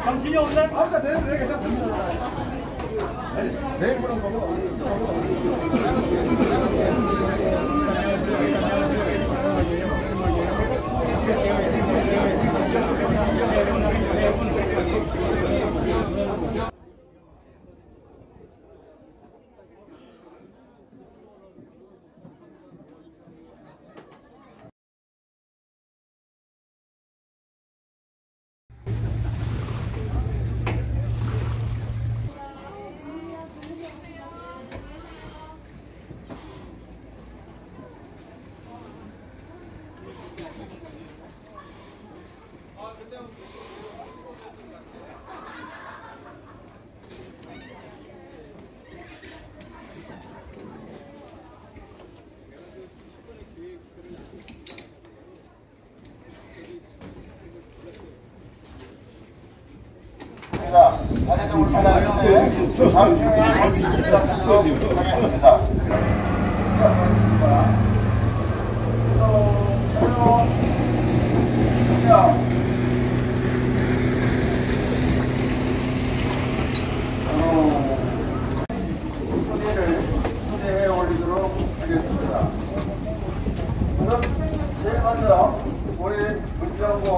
정신이 없네? 아까 내가 괜찮아. 내일 그런 거고. 아직도 불편하는데 잠시 후에 시작하도록 하겠습니다. 소개해 올리도록 하겠습니다. 우선 제일 먼저 우리 문정공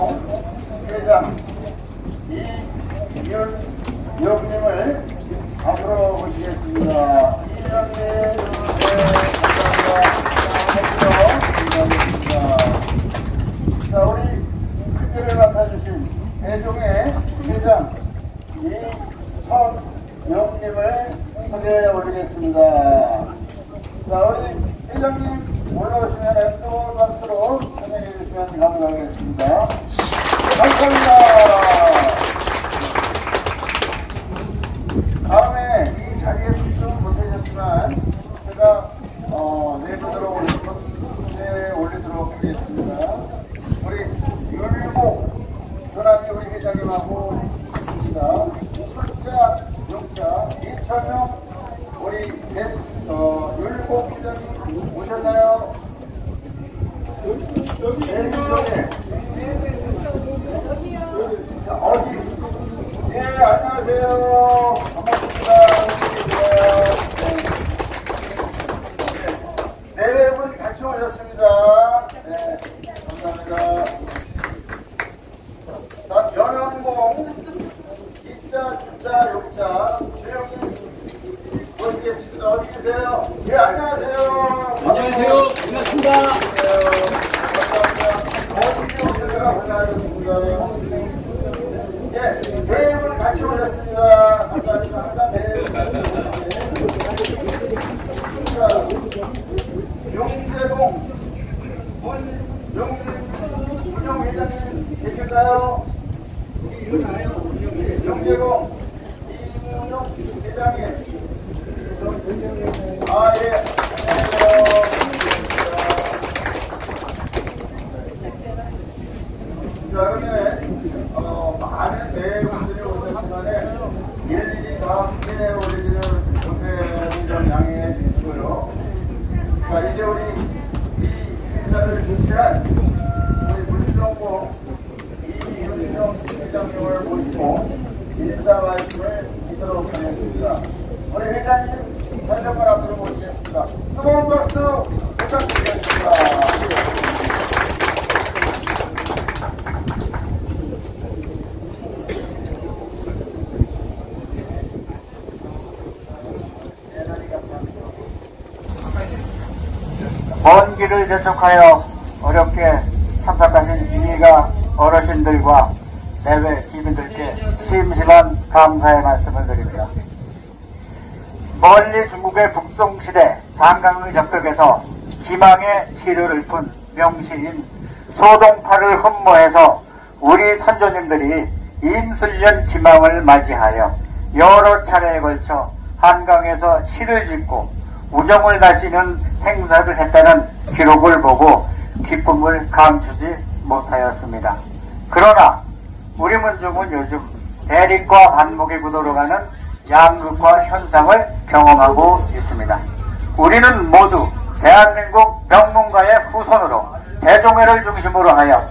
회장 이현님을 앞으로 모시겠습니다. 이현님, 감사합니다. 자, 우리 특별을 맡아주신 대종의 회장 이천영님을 소개해 올리겠습니다. 자, 우리 회장님 올라오시면 뜨거운 박수로 환영해 주시면 감사하겠습니다. 감사합니다. 다음에 이 자리에 출전 못해줬지만 제가 내부들어 올리도록 하겠습니다. 우리 율곡 현암이 우리 회장님하고 있습니다. 철자, 용자, 이천영 우리 율곡 회장님 오셨나요? 어디? 예, 안녕하세요. 네 분 같이 오셨습니다. 네, 감사합니다. 자, 연원공, 이자, 주자, 욕자, 조영님 모시겠습니다. 어디 계세요? 예, 안녕하세요. 안녕하세요. 반갑습니다. 예, 네 분 같이 오셨습니다. 감사합니다. 항상 네 용재봉 문용회장님 계실까요? 용재봉 이문용 회장님. 아, 예. 자, 그러면 많은 내분들이 오셨지만은 일일이 다 소개해 올리기를 좀 양해해 주시고요. 자, 이제 우리 이 인사를 주시한 우리 문정공 이윤정 회장님을 모시고 인사 말씀을 드리도록 하겠습니다. 우리 회장님 다시 한번 앞으로 모시겠습니다. 뜨거운 박수 부탁드리겠습니다. 먼 길을 재촉하여 어렵게 참석하신 이해가 어르신들과 내외 시민들께 심심한 감사의 말씀을 드립니다. 멀리 중국의 북송시대 장강의 적벽에서 기망의 시를 읊은 명시인 소동파를 흠모해서 우리 선조님들이 임술년 기망을 맞이하여 여러 차례에 걸쳐 한강에서 시를 짓고 우정을 다시는 행사를 했다는 기록을 보고 기쁨을 감추지 못하였습니다. 그러나 우리 문중은 요즘 대립과 반목의 구도로 가는 양극화 현상을 경험하고 있습니다. 우리는 모두 대한민국 명문가의 후손으로 대종회를 중심으로 하여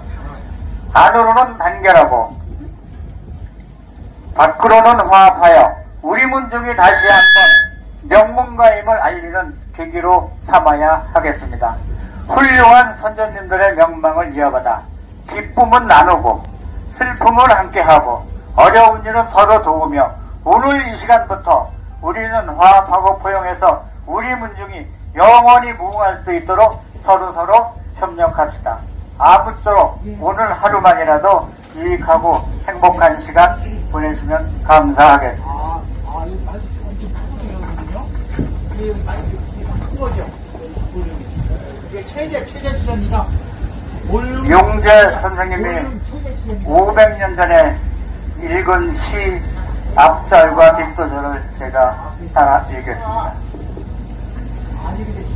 안으로는 단결하고 밖으로는 화합하여 우리 문중이 다시 한번 명문가임을 알리는 계기로 삼아야 하겠습니다. 훌륭한 선조님들의 명망을 이어받아 기쁨은 나누고 슬픔을 함께하고 어려운 일은 서로 도우며 오늘 이 시간부터 우리는 화합하고 포용해서 우리 문중이 영원히 무궁할 수 있도록 서로 협력합시다. 아무쪼록 오늘 하루만이라도 유익하고 행복한 시간 보내시면 감사하겠습니다. 이 말이 엄청 크거든요. 이 말이 큰 거죠. 이게 최대 실현이다. 용재 선생님이 500년 전에 읽은 시 앞절과 뒷소절을 제가 따라 읽겠습니다.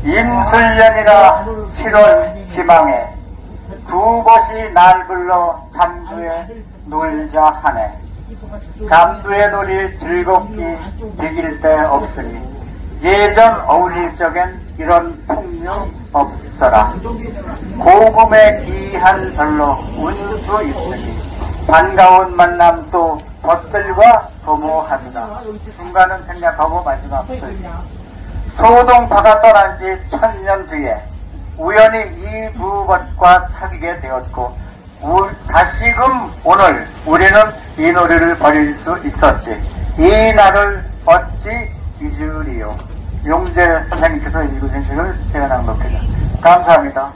임술년이라 7월 기망에 두 벗이 날 불러 잠두에 놀자 하네. 잠두에 놀이 즐겁기 비길 데 없으니 예전 어울릴 적엔 이런 풍류 없어라. 고금의 귀한 절로 운수 있으니 반가운 만남 또 벗들과 도모합니다. 중간은 생략하고 마지막 소동파가 떠난 지 1000년 뒤에 우연히 이 부벗과 사귀게 되었고 다시금 오늘 우리는 이 노래를 버릴 수 있었지. 이 날을 어찌 잊으리요. 용재 선생님께서 읽으신 시를 제가 낭독했습니다. 감사합니다.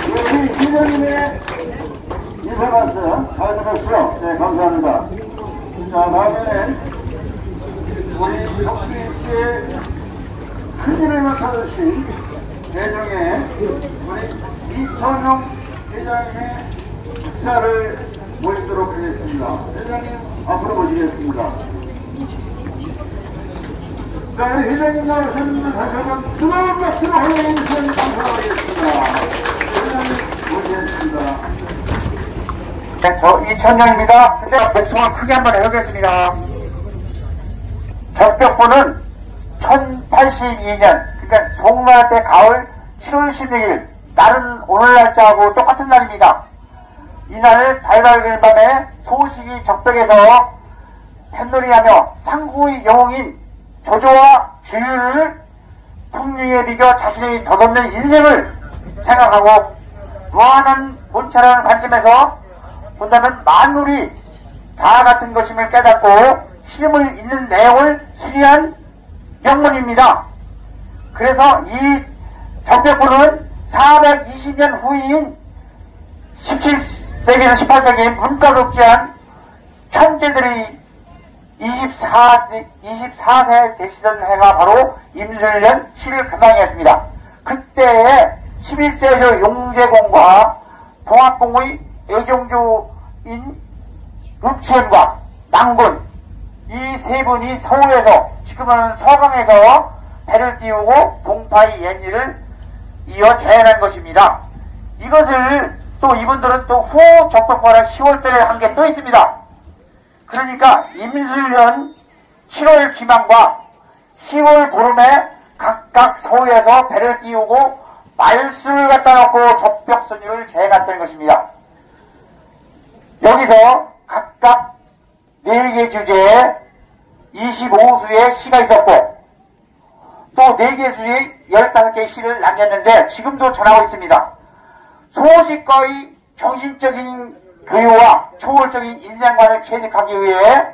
우리 기자님의 인사 말씀 잘 들었죠? 네, 감사합니다. 자, 다음에는 우리 덕수인 씨의 큰일을 맡아주신 대정의 우리 이천용 회장님의 축사를 모시도록 하겠습니다. 회장님 앞으로 모시겠습니다. 자, 우리 회장님 나오셨는데 다시 한번 뜨거운 박수로 환영해 주시면 감사하겠습니다. 회장님 모시겠습니다. 네, 저 이천영입니다. 근데 복숭아 크게 한번 해보겠습니다. 적벽부는 1082년, 그러니까 송날 때 가을 7월 16일, 날은 오늘 날짜하고 똑같은 날입니다. 이날 달밝은 밤에 소식이 적벽에서 뱃놀이하며 상구의 영웅인 조조와 주유를 풍류에 비겨 자신의 덧없는 인생을 생각하고 무한한 본체라는 관점에서 본다면 만물이 다 같은 것임을 깨닫고 힘을 잇는 내용을 수리한 명문입니다. 그래서 이 적벽부는 420년 후인 17세기에서 18세기 문과극지한 천재들이 24세 되시던 해가 바로 임술년 7일 금방이었습니다. 그때에 11세조 용재공과 동학공의 애종조인 읍치현과 낭군 이 세 분이 서울에서 지금은 서강에서 배를 띄우고 동파의 옛일을 이어 재현한 것입니다. 이것을 또 이분들은 또 후 적벽부가 10월달에 한 게 또 있습니다. 그러니까 임술년 7월 기망과 10월 보름에 각각 서울에서 배를 띄우고 말수를 갖다 놓고 적벽선율을 재해놨다는 것입니다. 여기서 각각 4개 주제에 25수의 시가 있었고 또 4개 수의 15개의 시를 남겼는데 지금도 전하고 있습니다. 소식과의 정신적인 교유와 초월적인 인생관을 캐득하기 위해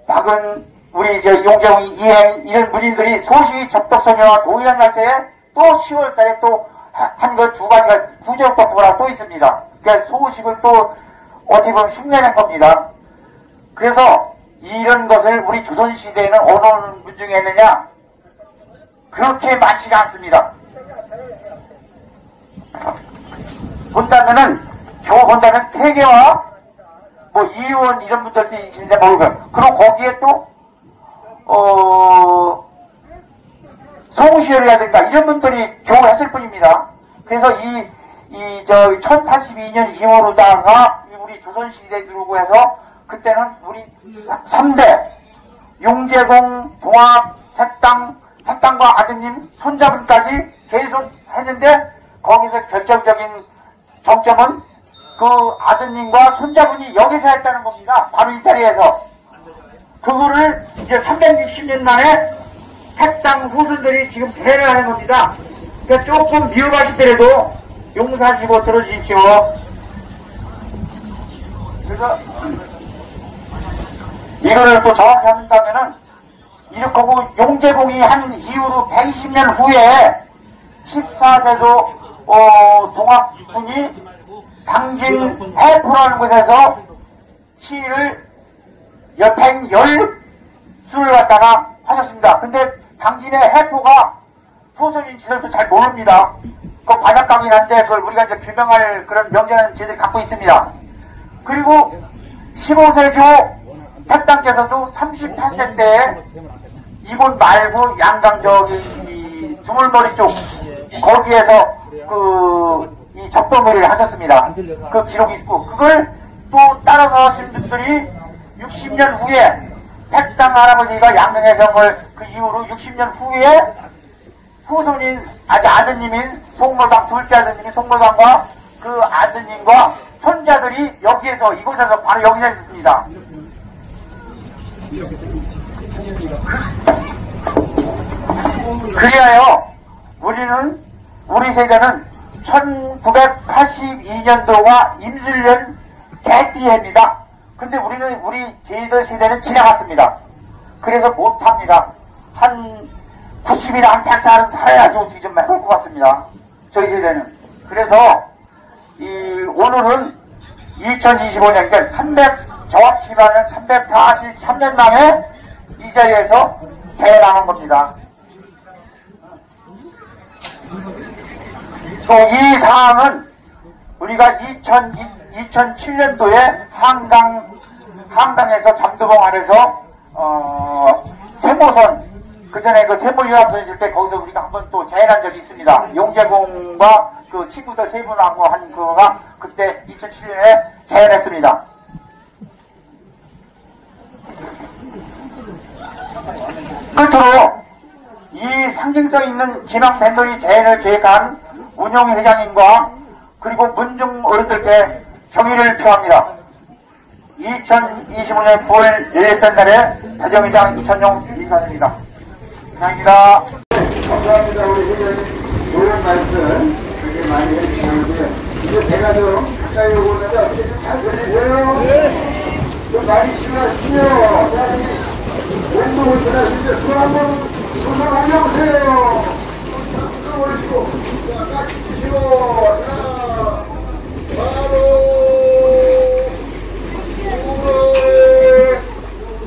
박은 우리 용재홍 이행 이런 문인들이 소식의 적벽선율과 동일한 날짜에 또 10월달에 또 한 것 2가지가 구적법부가 또 있습니다. 그러니까 소식을 또 어떻게 보면 흉내낸 겁니다. 그래서 이런 것을 우리 조선시대에는 어느 문중에 했느냐? 그렇게 많지가 않습니다. 본다면은, 겨우 본다면 태계와 뭐 이의원 이런 분들도 있는데 모르고요. 그리고 거기에 또, 송시열이라든가 이런 분들이 겨우 했을 뿐입니다. 그래서 1082년 2월로다가 우리 조선시대에 들어오고 해서 그때는 우리 3대 용재공, 동학, 택당과 아드님, 손자분까지 계속 했는데 거기서 결정적인 정점은 그 아드님과 손자분이 여기서 했다는 겁니다. 바로 이 자리에서. 그거를 이제 360년 만에 택당 후손들이 지금 대를 하는 겁니다. 그러니까 조금 미워하시더라도 용서하시고 들어주십시오. 그래서 이거를 또 정확히 한다면은 이렇게 하고 용재봉이 한 이후로 120년 후에 14세조 동학군이 당진 해포라는 곳에서 시를 110수를 갖다가 하셨습니다. 근데 당진의 해포가 후손인지들도 잘 모릅니다. 그 바닷가긴 한데 그걸 우리가 이제 규명할 그런 명제는 저희들이 갖고 있습니다. 그리고 15세조 택당께서도 38세 때 이곳 말고 양강 저기 두물머리 쪽 거기에서 이 적도놀이를 하셨습니다. 그 기록이 있고 그걸 또 따라서 하신 분들이 60년 후에 택당 할아버지가 양릉해성을 그 이후로 60년 후에 후손인 아드님인 송모당 둘째 아드님인 송모당과 그 아드님과 손자들이 여기에서 이곳에서 바로 여기서 있습니다. 그리하여 우리 세대는 1982년도가 임술년 개띠해입니다. 근데 우리 저희들 세대는 지나갔습니다. 그래서 못합니다. 한 90이나 한 100살은 살아야지 어떻게 좀 해볼 것 같습니다. 저희 세대는. 그래서 오늘은 2025년, 그러니까 정확히 말하면 343년 만에 이 자리에서 재해당한 겁니다. 또 이 사항은 우리가 2007년도에 한강에서 잠두봉 안에서 세모선 그전에 그 세모유람선 있을 때 거기서 우리가 한번 또 재해난 적이 있습니다. 용재봉과 그 친구들 세 분하고 한 그거가 그때 2007년에 재해냈습니다. 끝으로 이 상징성 있는 기념밴드리 재해를 계획한 운영회장님과 그리고 문중 어른들께 경의를 표합니다. 2025년 9월 1일째 날에 대정회장 이천용 인사드립니다. 감사합니다. 감사합니다. 우리 회장님 좋은 말씀 그렇게 많이 해주시는데 이제 제가 좀 가까이 오고 있는데 어떻게 좀 잘 들리세요? 네. 좀 많이 쉬어가시죠. 왼쪽을 지나시죠. 손 한번 손을 올려보세요. 올리시고 딱 주시고 자 바로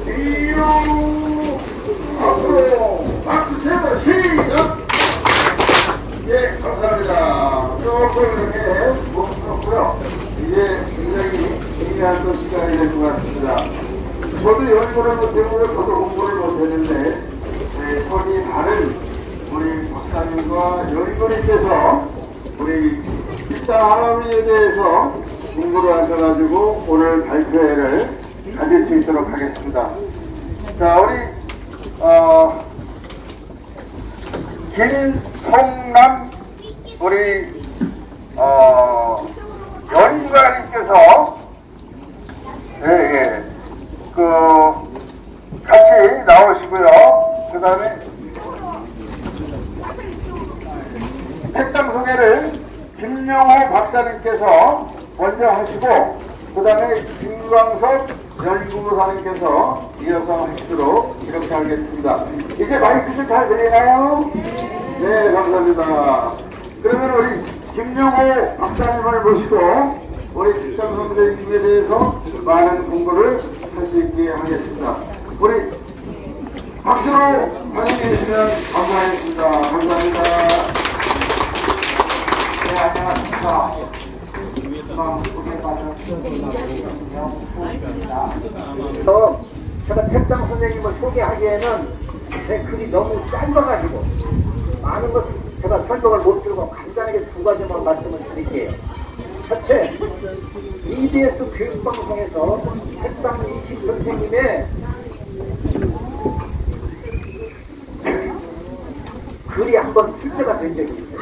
뒤로 앞으로 박수 세 번 시작. 예, 감사합니다. 조금 이렇게 멈췄고요. 이제 굉장히 중요한 또 시간이 될 것 같습니다. 저도 연구를 못해보고 저도 공부를 못했는데 손이 다른 우리 박사님과 연구님께서 우리 일당 할아버지에 대해서 공부를 하셔가지고 오늘 발표회를 가질 수 있도록 하겠습니다. 자, 우리 김송남 우리 연구가님께서 같이 나오시고요. 그 다음에 택당 소개를 김영호 박사님께서 먼저 하시고 그 다음에 김광석 연구사님께서 이어서 하시도록 이렇게 하겠습니다. 이제 마이크 좀 잘 들리나요? 네, 감사합니다. 그러면 우리 김영호 박사님을 모시고 우리 택당 선생님에 대해서 많은 공부를 할 수 있게 하겠습니다. 우리 박수로 환영해 주시면 감사하겠습니다. 감사합니다. 네, 안녕하십니까. 제가 택당 선생님을 소개하기에는 제 글이 너무 짧아가지고 많은 것을 제가 설명을 못 드리고 간단하게 두 가지만 말씀을 드릴게요. 첫째, EBS 교육방송에서 택당 이식 선생님의 글이 한번 출제가 된 적이 있어요.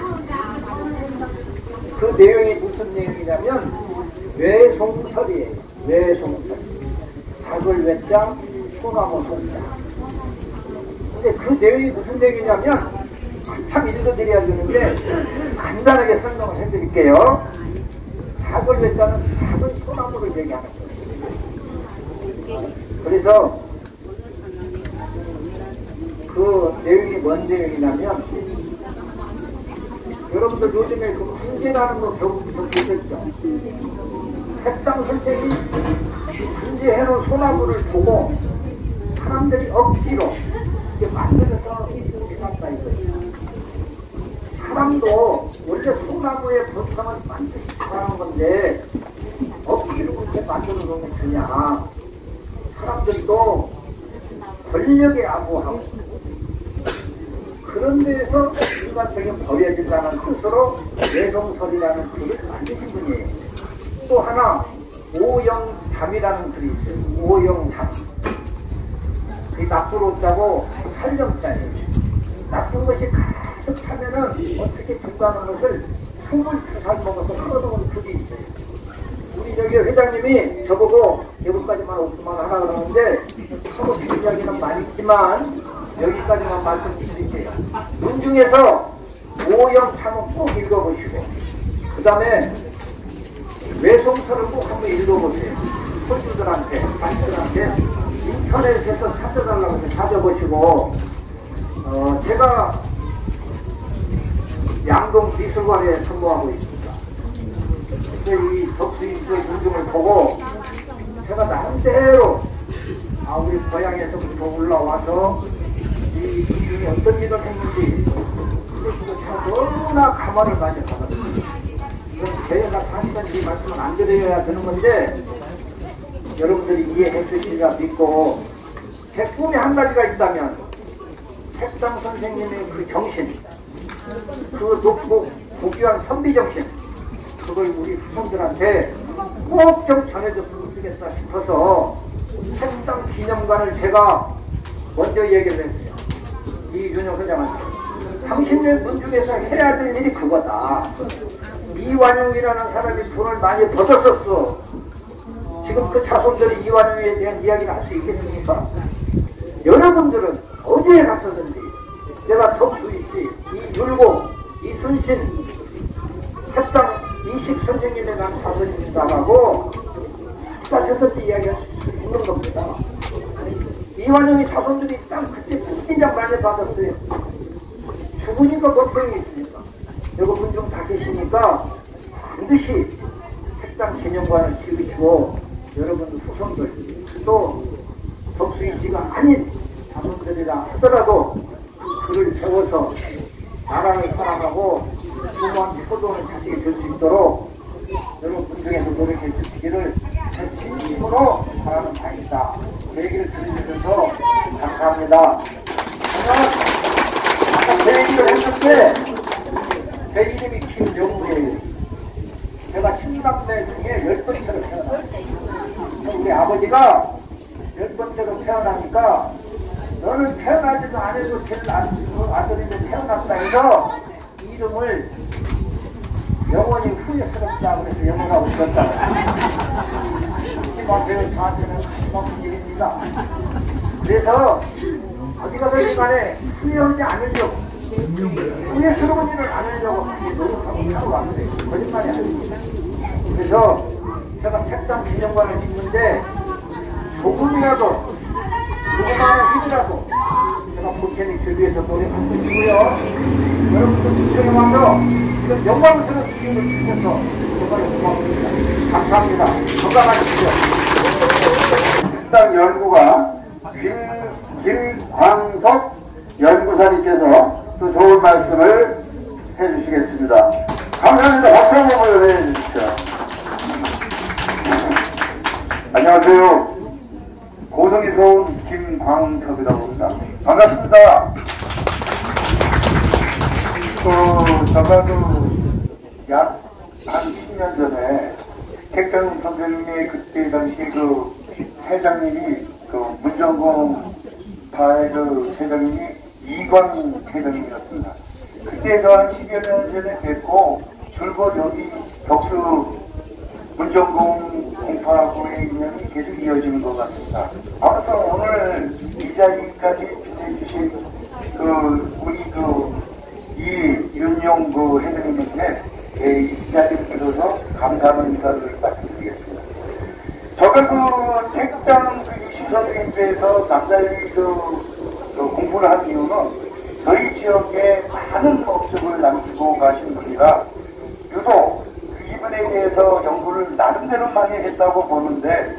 그 내용이 무슨 내용이냐면 외송설이에요. 외송설. 작을 외자, 소나무 송자. 근데 그 내용이 무슨 내용이냐면 한참 읽어드려야 되는데 간단하게 설명을 해드릴게요. 작을 외자는 작은 소나무를 얘기하는 거예요. 그래서 그 내용이 뭔 내용이냐면 여러분들 요즘에 그 훈계라는 거 배우셨죠? 핵당 선생이 분재해놓은 소나무를 보고 사람들이 억지로 이렇게 만들어서 해놨다 이거예요. 사람도 원래 소나무의 본성은 반드시 잘하는 건데 억지로 그렇게 만들어 놓으면 그냥 사람들도 권력에 아부하고 그런 데에서 인간성이 버려진다는 뜻으로 외송설이라는 글을 만드신 분이에요. 또 하나 오영잠이라는 글이 있어요. 오영잠. 이 나쁜 옷자고 살령자예요. 나쁜 것이 가득 차면은 어떻게 된다는 것을 22살 먹어서 풀어놓은 글이 있어요. 우리 저기 회장님이 저보고 여기까지만 오픈만 하라 그러는데 하고 싶은 이야기는 많이 있지만 여기까지만 말씀드릴게요. 문 중에서 오영참은 꼭 읽어보시고 그 다음에 외송설을 꼭 한번 읽어보세요. 손주들한테, 자식들한테 인터넷에서 찾아달라고 해서 찾아보시고 제가 양동 미술관에 근무하고 있습니다. 근데 이 덕수이수의 문중을 보고 제가 나름대로 우리 고향에서부터 올라와서 이 문중이 어떤 일을 했는지 너무나 감화를 많이 받았습니다. 제가 사실은 이 말씀을 안 드려야 되는 건데 여러분들이 이해해 주시리라 믿고 제 꿈에 한 가지가 있다면 핵당 선생님의 그 정신 그 높고 고귀한 선비정신 그걸 우리 후손들한테 꼭 좀 전해줬으면 쓰겠다 싶어서 핵당 기념관을 제가 먼저 얘기를 했어요. 이윤영 회장한테 당신네 문중에서 해야 될 일이 그거다. 이완용이라는 사람이 돈을 많이 벌었었어. 지금 그 자손들이 이완용에 대한 이야기를 할 수 있겠습니까? 여러분들은 어디에 갔었는지 내가 덕수이씨, 이율곡, 이순신, 핵당 이식 선생님에 대한 자손입니다라고 가셨을 때 이야기할 수 있는 겁니다. 이완용이 자손들이 딱 그때 인장 많이 받았어요. 죽으니까 뭐 소용이 있습니까? 여기 문중 다 계시니까 반드시 핵당 기념관을 지으시고 여러분 후손들 또 덕수이 씨가 아닌 자손들이라 하더라도 그 글을 배워서 나라를 사랑하고 부모한테 효도하는 자식이 될 수 있도록 여러분 문중에서 노력해 주시기를 진심으로 바라는 바입니다. 제 얘기를 들으셔서 감사합니다. 아까 제 얘기를 했는데 제 이름이 김영우예요. 제가 10남매 중에 10번째로 태어났어요. 우리 아버지가 10번째로 태어나니까 너는 태어나지도 않아도 될 아들인데 태어났다 해서 이름을 영원히 후회스럽다 그래서 영원하고 있었다. 잊지 마세요. 저한테는 가슴아픈 일입니다. 그래서 어디 가든지 간에 후회하지 않으려고 후회스러운 일을 안 하려고 노력하고 살아왔어요. 거짓말이 아닙니다. 그래서 제가 핵당 기념관을 짓는데 조금이라도 조그마한 힘이라도 제가 보태는 위해서 노력하고 있고요. 여러분들 부천에 와서 이런 영광스러운 기운을 주셔서 정말 고맙습니다. 감사합니다. 건강하십시오. 핵당 연구가 김광석 연구사님께서 또 좋은 말씀을 해주시겠습니다. 감사합니다. 박수 한번 보내주십시오. 안녕하세요. 고성에서 온 김광석이라고 합니다. 반갑습니다. 저가도 약 한 10년 전에 핵당 선생님이 그때 당시 그 회장님이 그 문정공 파의 그 회장님이 이관 회장님이었습니다. 그때 한 10여 년 전에 뵙고 줄곧 여기 덕수 문정공 공파구의 인연이 계속 이어지는 것 같습니다. 아무튼 오늘 이 자리까지 빛내주신 우리 이윤용 회장님께 이 자리를 빌어서 감사하는 인사를 말씀드리겠습니다. 제가 택당 이시선생님께서 남달리 공부를 한 이유는 저희 지역에 많은 업적을 남기고 가신 분이라 유독 이분에 대해서 연구를 나름대로 많이 했다고 보는데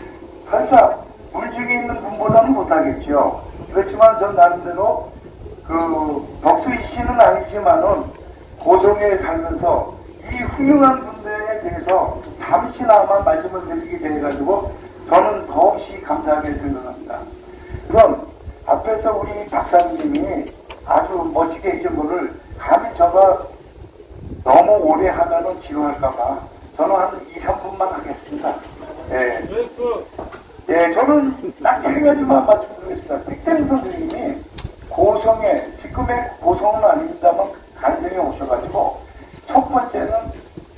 설사 물중에 있는 분보다는 못하겠죠. 그렇지만 전 나름대로 덕수이 씨는 아니지만은 고성에 살면서 이 훌륭한 분들에 대해서 잠시나마 말씀을 드리게 돼가지고 저는 더없이 감사하게 생각합니다. 그럼 앞에서 우리 박사님이 아주 멋지게 해준 거를 감히 제가 너무 오래 하면은 지루할까봐 저는 한 2, 3분만 하겠습니다. 예. 예, 저는 딱 3가지만 말씀드리겠습니다. 택땡 선생님이 고성에, 지금의 고성은 아닙니다만 간성에 오셔가지고 첫 번째는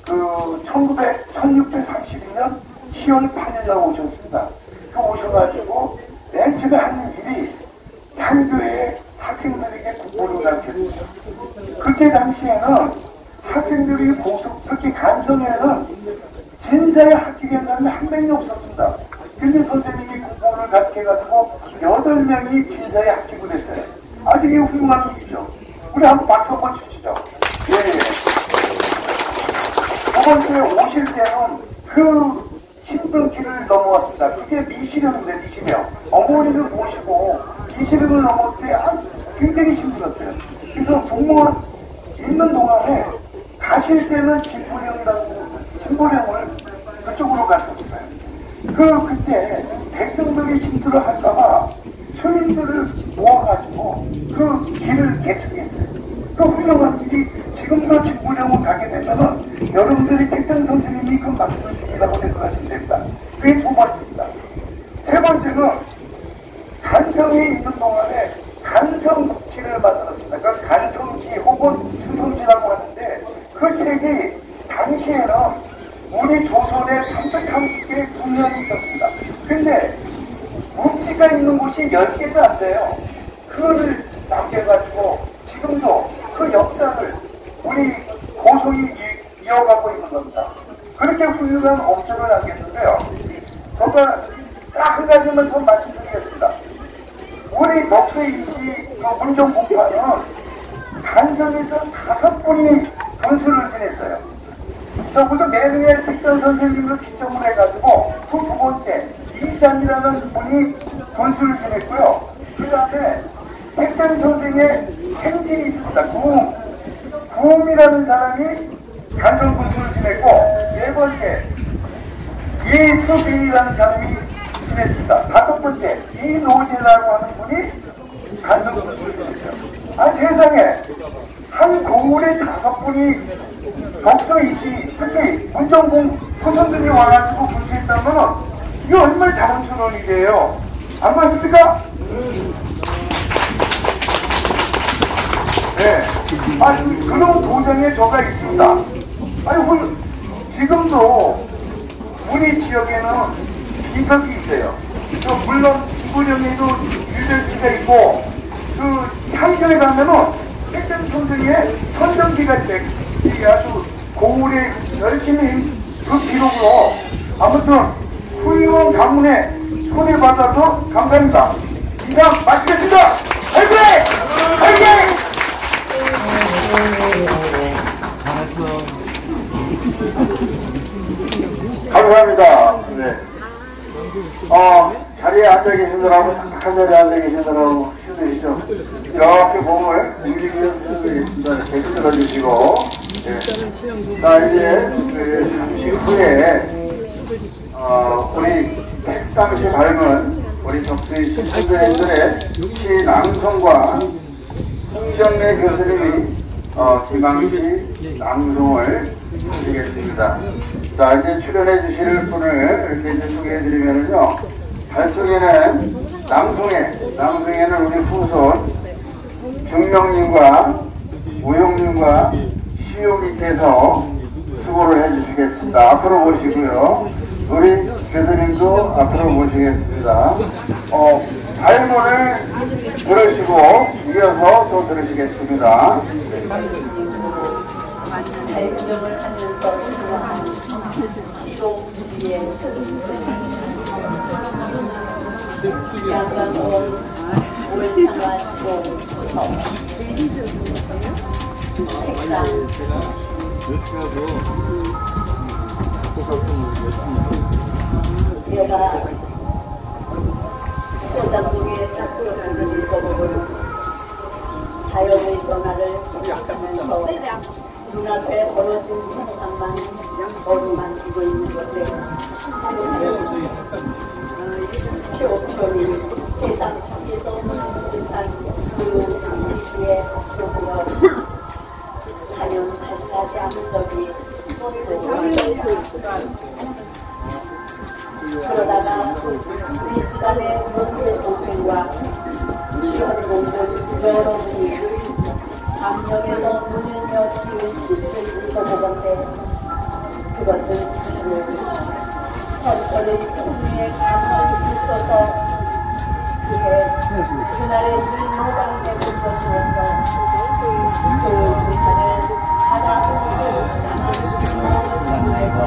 1632년 10월 8일날 오셨습니다. 오셔가지고 맨 처음에 하는 일이 향교에 학생들에게 국보를 가르쳤습니다. 그때 당시에는 학생들이 특히 간성에는 진사에 합격한 사람이 한 명이 없었습니다. 근데 선생님이 국보를 가르쳐가지고 8명이 진사에 합격을 했어요. 아주 이게 훌륭한 일이죠. 우리 한번 박수 한번 치시죠. 예. 두 번째 오실 때는 힘든 길을 넘어왔습니다. 그게 미시령인데 미시령. 어머니를 모시고 미시령을 넘을 때 굉장히 힘들었어요. 그래서 부모 있는 동안에 가실 때는 진보령을 그쪽으로 갔었어요. 그때 백성들이 힘들어 할까봐村民들을 모아가지고 그 길을 개척했어요. 그 훌륭한 일이 지금도 진보령을 가게 되면은 여러분들이 택당 선생님이 그 말씀을 드리라고 생각하시면 됩니다. 그게 두 번째입니다. 세 번째는 간성에 있는 동안에 간성국지를 만들었습니다. 그 간성지 혹은 수성지라고 하는데 그 책이 당시에는 우리 조선에 330개의 분면이 있었습니다. 근데 묵지가 있는 곳이 10개도 안 돼요. 그거를 남겨가지고 지금도 그 역사를 우리 고성이 이어가고 있는 겁니다. 그렇게 훌륭한 업적을 남겼는데요. 제가 딱 한 가지만 더 말씀드리겠습니다. 우리 덕수이 씨 문정 공파는 간성에서 5분이 분수를 지냈어요. 저부터 내중에 택당 선생님을 기점으로 해가지고 그 두 번째 이장이라는 분이 분수를 지냈고요. 그 다음에 택당 선생의 생진이 있습니다. 구음이라는 사람이 간성 분수를 지냈고 네 번째 예수빈이라는 사람이 지냈습니다. 다섯 번째 이노재라고 하는 분이 간성 분수를 지냈어요. 세상에 한 고을에 5분이 덕수이시 특히 문정공 후손들이 와가지고 분수했다면 이거 얼마나 자랑스러운 일이에요. 안 그렇습니까? 네. 그런 도장에 저가 있습니다. 지금도 우리 지역에는 비석이 있어요. 물론 지구령에도 유전치가 있고 향교에 가면은 택당 선생의 선정기가 있어요. 이게 아주 고을에 열심히 그 기록으로 아무튼 훌륭한 가문에 초대받아서 감사합니다. 이상 마치겠습니다. 화이팅! 화이팅! 감사합니다. 네. 자리에 앉아 계시느라고 딱딱한 자리에 앉아 계시느라고 힘내시죠. 이렇게 몸을 움직이셔서 드리겠습니다. 이렇게 흔들어주시고 네. 자 이제 잠시 후에 우리 택당시 닮은 우리 덕수이 신선생님들의 시낭송과 홍정래 교수님이 기망시 낭송을 드리겠습니다. 자 이제 출연해 주실 분을 이렇게 이제 소개해드리면요. 달성에는 낭송에는 우리 후손 중명님과 우용님과 시우 밑에서 수고를 해주시겠습니다. 앞으로 모시고요. 우리 교수님도 앞으로 모시겠습니다. 발문을 들으시고 이어서 또 들으시겠습니다. 발명을 하면서 수고한 시동주의 양강원 올창화 시동 색상 제가 소장동에 작품을 만든 일거복을 자연의 변화를 하면서 눈앞에 벌어진 현상만 어루만지고 있는 것에 표표이 세상 속에서 듯한 그 이슈에 앞서보여 사연 자신하지 않은 적이 그러다가 우리 집안의 모두의 동생과 시원공들 여러분이 장력에서 문연여 지은 시를 읽어보건대 그것은 선설의 풍류에 감을 붙어서 그의 그날의 일을 노당에 본 것으로서 소유부산을 바다으로 남에서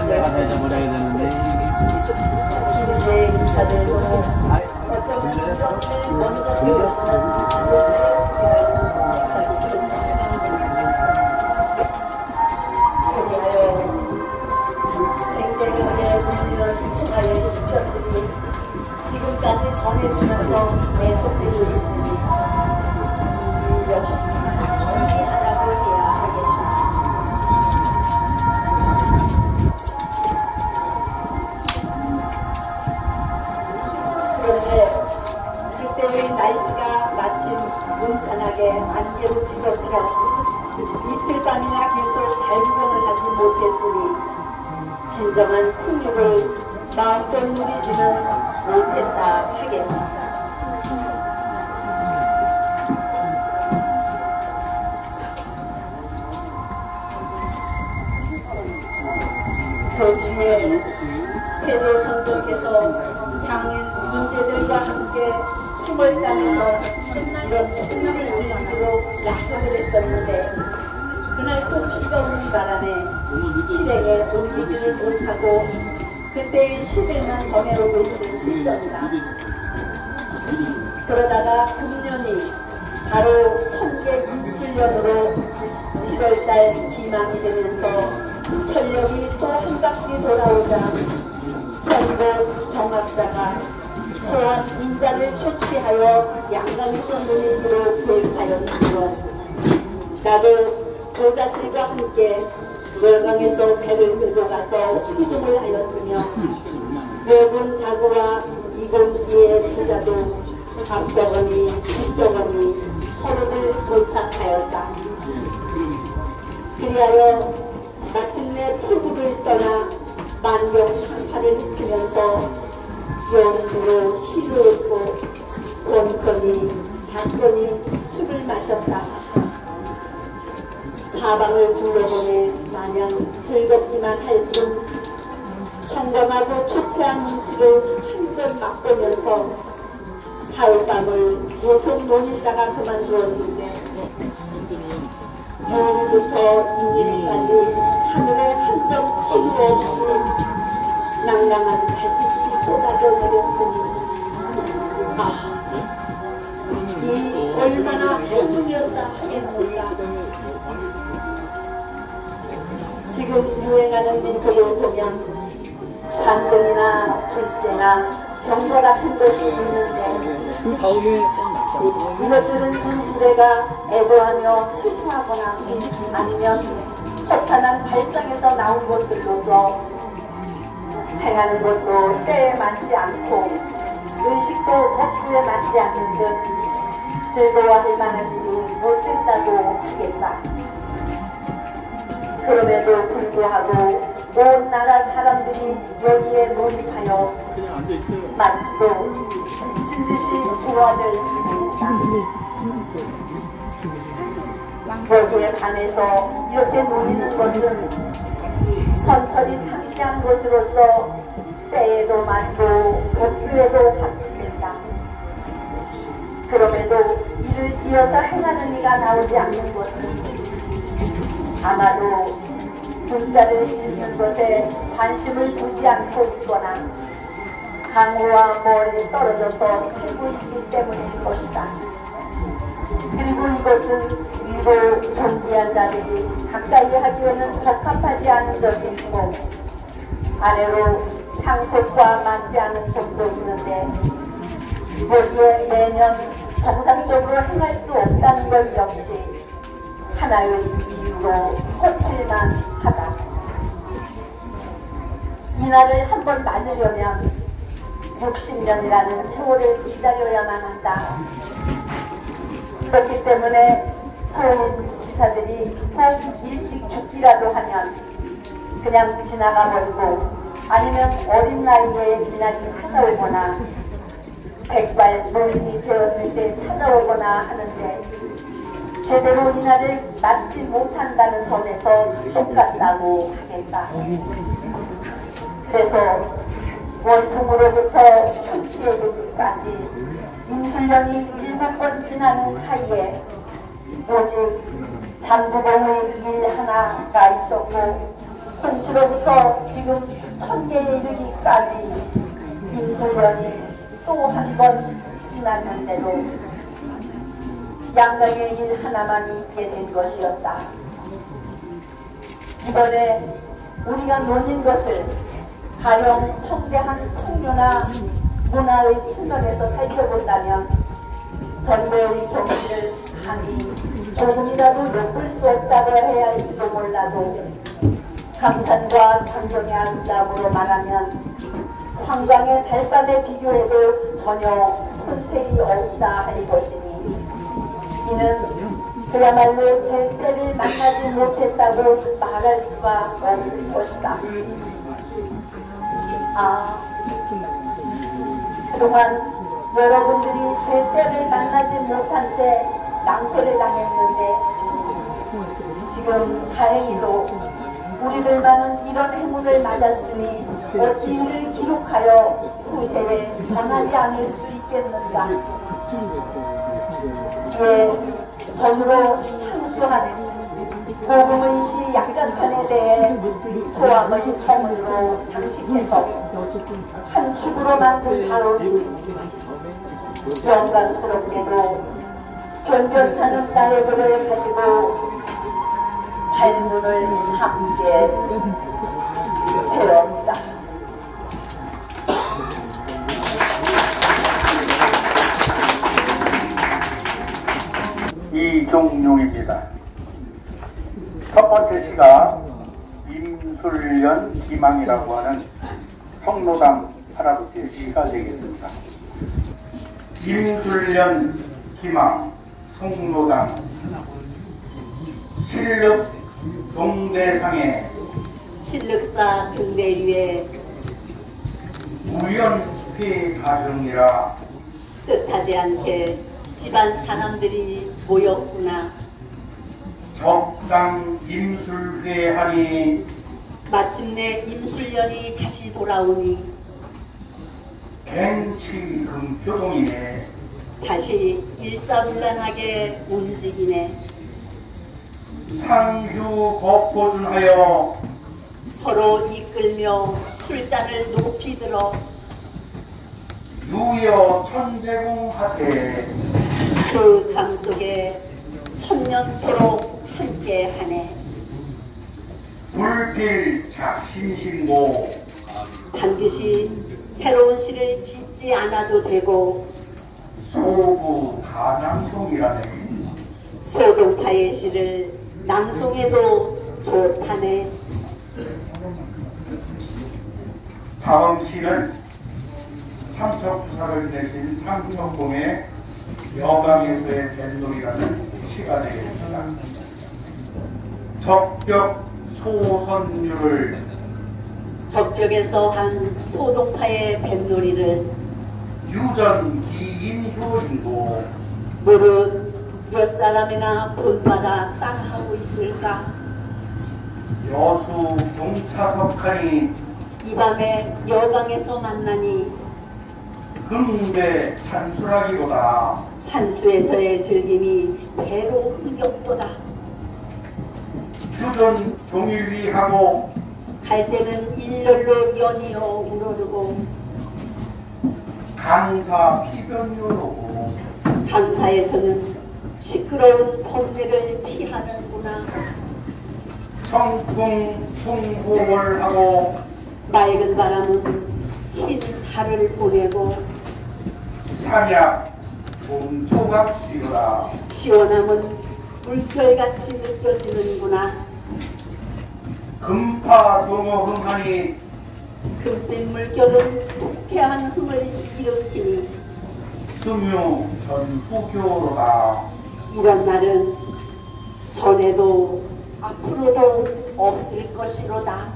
내가 대져버려야 되는데 주의 인사들도 어쩌면 먼저 지금까지 전해주면서 계속되고 있으니 이 역시 이해하라고 해야 하겠다. 그런데 그때의 날씨가 마침 문산하게 안개로 뒤덮여 이틀 밤이나 계속 발구경을 하지 못했으니 진정한 풍류를 마음껏 누리지는 못했다 하겠다. 도중에 태조 선조께서 향인 문제들과 함께 힘을 따내서 이런 풍류를 즐기도록 약속을 했었는데 그날 또 비가 오는 바람에 실행에 옮기지를 못하고 그때의 시대만 정해오고 있는 시점이다. 그러다가 금년이 바로 천개 인술년으로 7월달 기망이 되면서 천력이 또 한 바퀴 돌아오자 전국 정학사가 소환 인자를 초치하여 양강에서 논의로 도입하였으므로 나도 조자실과 함께 외강에서 배를 끌고 가서 수중을 하였으며 외군 자구와 이공기의 부자도 앞서거니 뒤서거니 서로를 도착하였다. 그리하여 마침내 풀국을 떠나 만경 상파를 헤치면서 연수로 시를 얻고 원건이 작건이 술을 마셨다. 사방을 둘러보내 마냥 즐겁기만 할 뿐 청정하고 초췌한 눈치를 한점 맛보면서 사흘밤을 계속 논일다가 그만두었는데 오늘부터 이일까지 하늘에 한 점 틈도 없이 낭랑한 달빛이 쏟아져 내렸으니 이 얼마나 해송이었다 하겠노라. 지금 유행하는 민속을 보면 관동이나 불제나 경과 같은 것이 있는데 이것들은 그 두레가 애도하며 슬퍼하거나 아니면 허탄한 발상에서 나온 것들로서 행하는 것도 때에 맞지 않고 의식도 법규에 맞지 않는 듯 즐거워할 만한 일이 못된다고 하겠다. 그럼에도 불구하고 온 나라 사람들이 여기에 몰입하여 마치도 미친 듯이 조화를 이루었다. 여기에 반해서 이렇게 노리는 것은 선철이 창시한 것으로서 때에도 맞고 법규에도 갇힙니다. 그럼에도 이를 이어서 행하는 이가 나오지 않는 것은 아마도 문자를 짓는 것에 관심을 두지 않고 있거나 강호와 멀리 떨어져서 살고 있기 때문일 것이다. 그리고 이것은 위로 존귀한 자들이 가까이 하기에는 적합하지 않은 점이 있고 아래로 상속과 맞지 않은 점도 있는데 여기에 매년 정상적으로 행할 수 없다는 것 역시 하나의 이유로 꽂힐만 하다. 이날을 한번 맞으려면 60년이라는 세월을 기다려야만 한다. 그렇기 때문에 소인 기사들이 꼭 일찍 죽기라도 하면 그냥 지나가 버리고 아니면 어린 나이에 이날이 찾아오거나 백발 노인이 되었을 때 찾아오거나 하는데 제대로 이날을 맞지 못한다는 점에서 똑같다고 하겠다. 그래서 원통으로부터 춘치에 이르기까지 임술년이 7번 지나는 사이에 오직 잠두봉의 일 하나가 있었고 춘치로부터 지금 1000개에 이르기까지 임술년이 또 한 번 지났는데도 양강의 일 하나만 있게 된 것이었다. 이번에 우리가 노린 것을 가령 성대한 통료나 문화의 측면에서 살펴본다면 전도의 경지를 감히 조금이라도 높을 수 없다고 해야 할지도 몰라도 감산과 경정의 아름다움으로 말하면 황광의 달밤에 비교해도 전혀 손색이 없다 할 것이니 이는 그야말로 제 때를 만나지 못했다고 말할 수가 없을 것이다. 그동안 여러분들이 제 때를 만나지 못한 채 낭패를 당했는데 지금 다행히도 우리들만은 이런 행운을 맞았으니 어찌 이를 기록하여 후세에 전하지 않을 수 있겠는가. 전으로 창수한 복음의 시 약간판에 대해 소함의 선물로 장식해서 한 축으로 만든 바로 영광스럽게도 변변찮은 나의 글을 가지고 발문을 삼게 되었다. 이종용입니다. 첫 번째 시가 임술년 기망이라고 하는 성노당 할아버지의 시가 되겠습니다. 임술년 기망 성노당 실륵 동대상에 실륵사 등대 위에 우연히 가정이라 뜻하지 않게 집안 사람들이 모였구나. 적당 임술회하니 마침내 임술년이 다시 돌아오니 갱치 금표동이네. 다시 일사불란하게 움직이네. 상휴 법보준하여 서로 이끌며 술잔을 높이 들어 유여 천재공하세. 그 강 속에 천년토록 함께하네. 불필 작신신고 반드시 새로운 시를 짓지 않아도 되고 소부 다낭송이라네. 소동파의 시를 낭송해도 좋다네. 다음 시는 삼척부사를 지내신 삼척봉의 여강에서의 뱃놀이라는 시가 되겠습니다. 적벽 소선율을 적벽에서 한 소동파의 뱃놀이를 유전 기인효인도 물은 몇 사람이나 본받아 따라하고 있을까? 여수 경차석하니 이 밤에 여강에서 만나니 금배 산수라기보다 산수에서의 즐김이 배로 흥겹도다. 휴전 종일위하고 갈 때는 일렬로 연이어 우러르고 강사 피변유로고 강사에서는 시끄러운 번뇌를 피하는구나. 청풍 송복을 하고 맑은 바람은 흰 달을 보내고 상약 봄초각지어라. 시원함은 물결같이 느껴지는구나. 금파 동어흥하니 금빛 물결은 통쾌한 흥을 일으키니 승유 전후교로다. 이런 날은 전에도 앞으로도 없을 것이로다.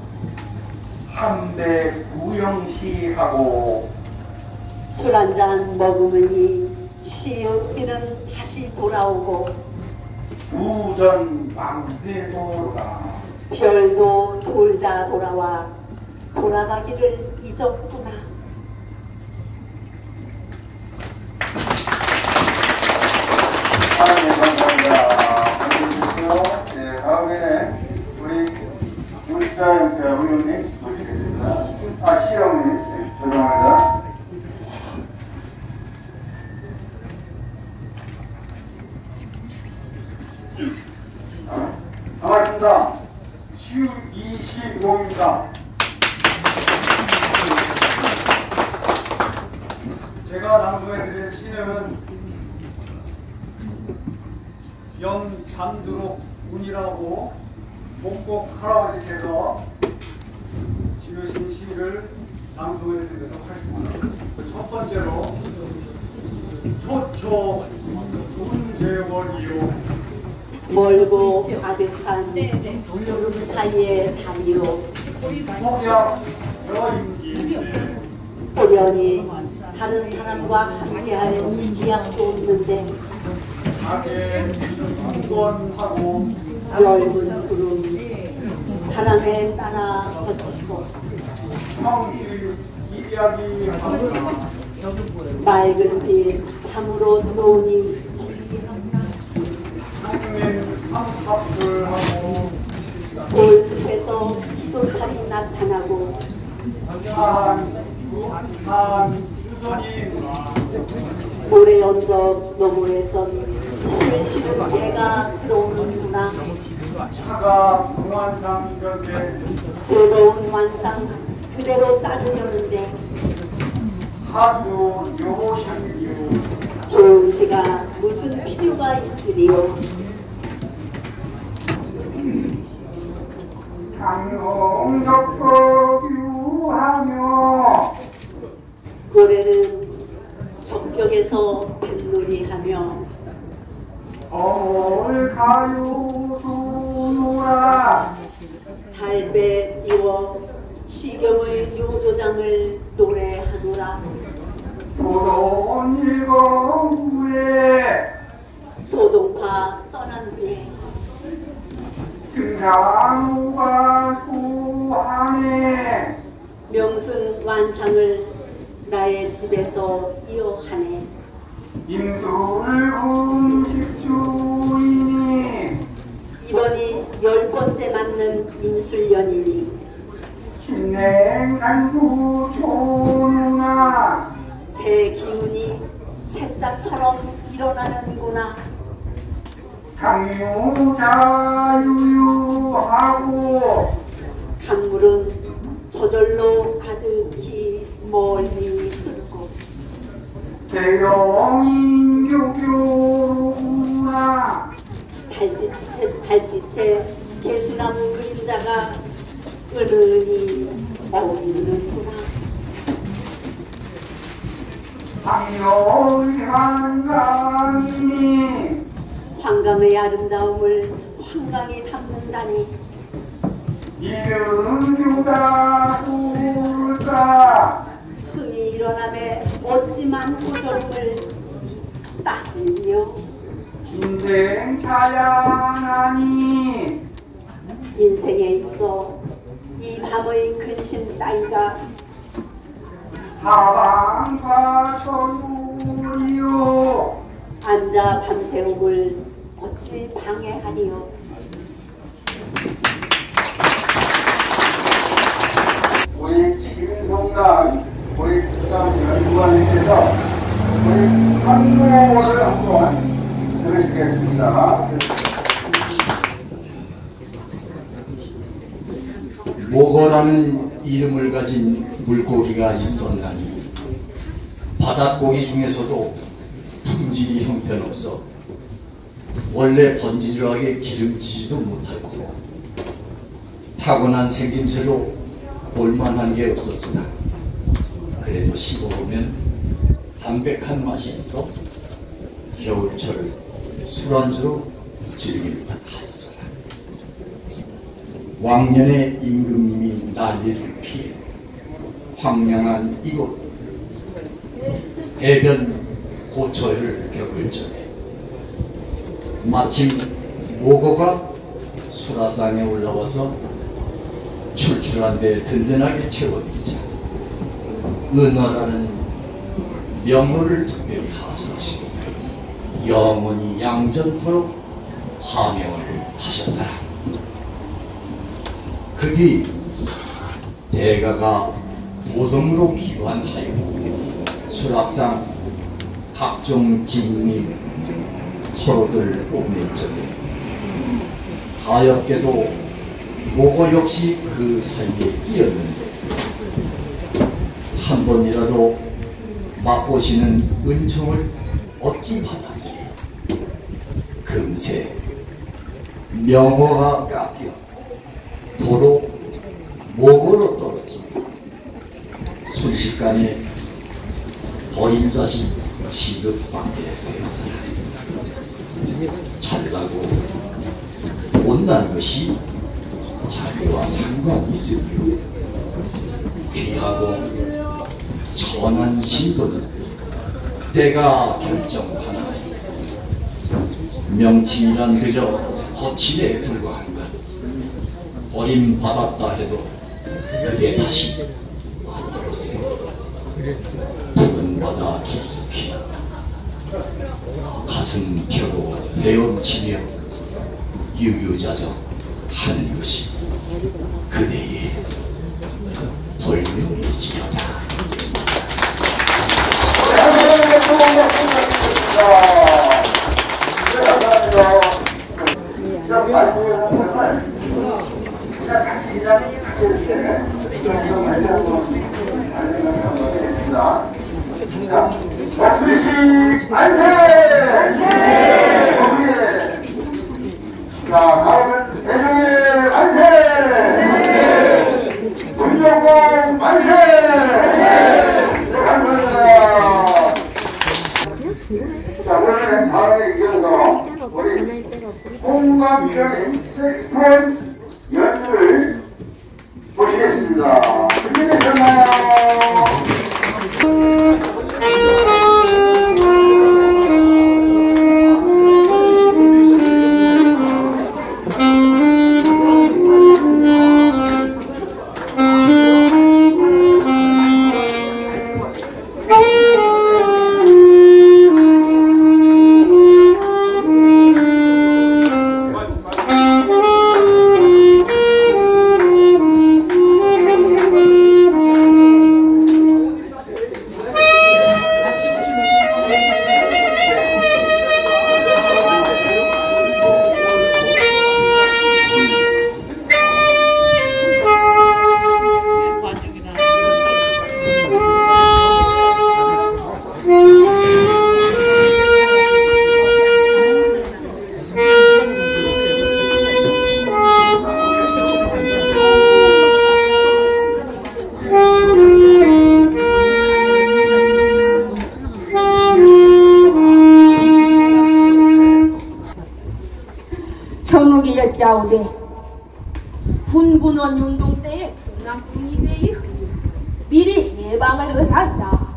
한배 구영시하고 술 한잔 먹으니 시흥비는 다시 돌아오고 우전 망대도로다. 별도 돌다 돌아와 돌아가기를 잊었구나. 하나님 감사합니다. 네, 다음에는 우리 울산 의원님 모시겠습니다. 시영님, 네, 죄송합니다. 반갑습니다. 슈25입니다. 제가 낭송해드릴 시는 영잠두록 운이라고 목곡 할아버지께서 지으신 시를 낭송해드리도록 하겠습니다. 첫 번째로 초초 운재원이요 멀고 아득한 구름 사이의 단위로 폭약 여인기 호련히 다른 사람과 함께할 기약도 없는데 악에 흥건하고 엷은 구름 바람에 따라 거치고 성실 입약이 하구나. 맑은 빛 밤으로 들어오니 성men 한탑을 하고 골숲에서 희돌칼이 나타나고 산 주선이 모래 언덕 너머에선 술 쉬는 개가 들어오는구나. 차가 공안상 벽에 즐거운 완상 그대로 따르려는데 하수 요신이요 좋은 시가 무슨 필요가 있으리요. 강용적법 유하며 노래는 적격에서 뱃놀이하며 어물 가요 도노라. 달배 띄워 시경의 요조장을 노래하노라. 소돈 일거 후에 소동파 떠난 후에 등산우가 소하네. 명승 완상을 나의 집에서 이어하네. 임술군 식주이니 이번이 10번째 맞는 인술년이니 신냉산수 조누나. 새 기운이 새싹처럼 일어나는구나. 강유자유유하고 강물은 저절로 가득히 멀리 흐르고 대영인교교구나. 달빛에 개수나무 그림자가 은은히 어우르는구나. 강렬한강이니 환강의 아름다움을 환강이 담는다니 이름유다 돌까. 흥이 일어남에 어찌 많고 저름을 따지며 인생 찬란하니 인생에 있어 이 밤의 근심 따위가 하방좌초유리요 앉아 밤새움을 어찌 방해하리요. 우리 김성남 우리 국장 연구관님께서 우리 한국어를 한번 들으시겠습니다. 모거라는 이름을 가진 물고기가 있었나니 바닷고기 중에서도 품질이 형편없어 원래 번지르하게 기름지지도 못하고 타고난 생김새로 볼만한 게 없었으나 그래도 씹어보면 담백한 맛이 있어 겨울철 술안주로 즐길 듯하였어라. 왕년에 임금님이 난리를 피해 황량한 이곳 해변 고초를 겪을 전에 마침 모거가 수라상에 올라와서 출출한 데 든든하게 채워드리자 은어라는 명호를 특별히 하사하시고 영원히 양전토록 하명을 하셨더라. 그 뒤 대가가 도성으로 기관하여 수락상 각종 진이 서로들 뽑는 적에 가엾게도 모거 역시 그 사이에 끼었는데 한 번이라도 맛보시는 은총을 어찌 받았으리. 금세 명호가 깎여 도로 모거로 떨어지며 순식간에 버린 자식 취급받게 되었으나 잘나고 못난 것이 자기와 상관이 있으며 귀하고 천한 신분은 때가 결정하나 명칭이란 그저 거칠에 불과한 것. 버림받았다 해도 그게 다시 만들었으니 푸른 바다 깊숙이 가슴 펴고 헤엄치며 유유자적 하는 것이 그대의 본명이지요다. 박수식 만세! 자, 다음은 대중의 만세! 문정공 만세! 네, 감사합니다. 자, 오늘 다음에 이어서 우리 홍감병의 색스폰 연주를 보시겠습니다. 준비되셨나요? 정욱이 여짜오되 분군원 운동 때에 공랑풍이 되이 미리 해방을 의사한다.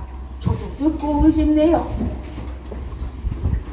조금 듣고 싶네요.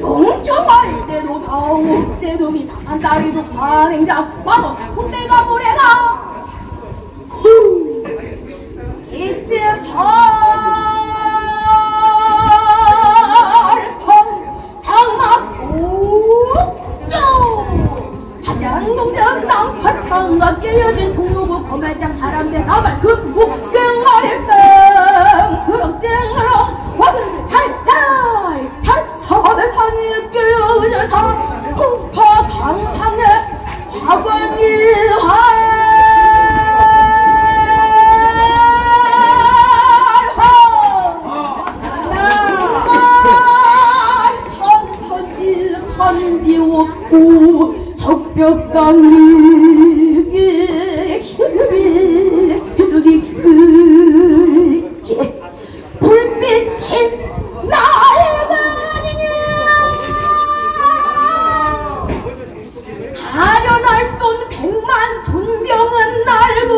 영정할 때도 사옥제도 미상한 딸이도 반행장 마법 군대가 보내나 이제 발판 장막 족족 하장동전당 화창과 깨어진 통로부 거말장 바람새 나발 그 목경말의 땅 그렁쨍그렁 와그를 잘잘 서대산이 깨어져서 풍파 방상의 화관이 한디 없고 적벽강이 흐르기 글지 불빛이 날아가느냐 가련할 쏜 100만 군병은 날고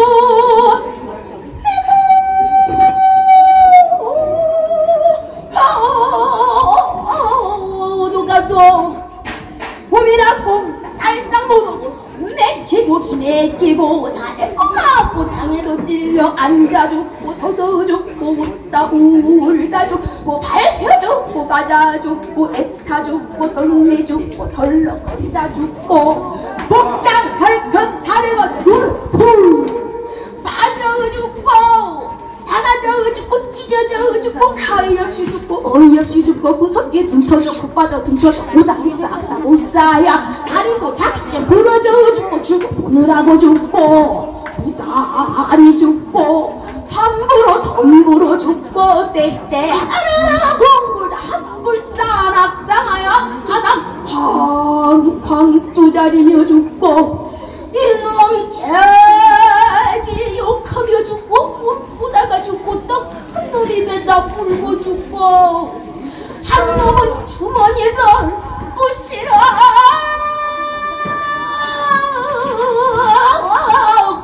봄이라 공짜 달상 못 오고 손 내키고 기내키고 산에 꺾고 장 땅에도 찔려 앉아 죽고 서서 죽고 웃다 울다 죽고 밟혀 죽고 맞아 죽고 애타 죽고 성내 죽고 덜렁거리다 죽고 복장 헐컥 사려가 훌훌 빠져 죽고 달아져 죽고 찢어져 죽고 가위없이 죽고 어이없이 죽고 무섭게 눈 터져 코 빠져 등 터져 오닥오닥 악사 몰사야 다리도 작심 부러져 죽고 죽고 보느라고 죽고 부단히 죽고 함부로 덤부로 죽고 때때 하나 동굴다 한불산 악상하여 가상 팡팡 두다리며 죽고 이놈 자기 욕하며 죽고 꿈꾸다가 죽고 또 큰 드립에다 불고 죽고 한 놈은 주머니를 부시러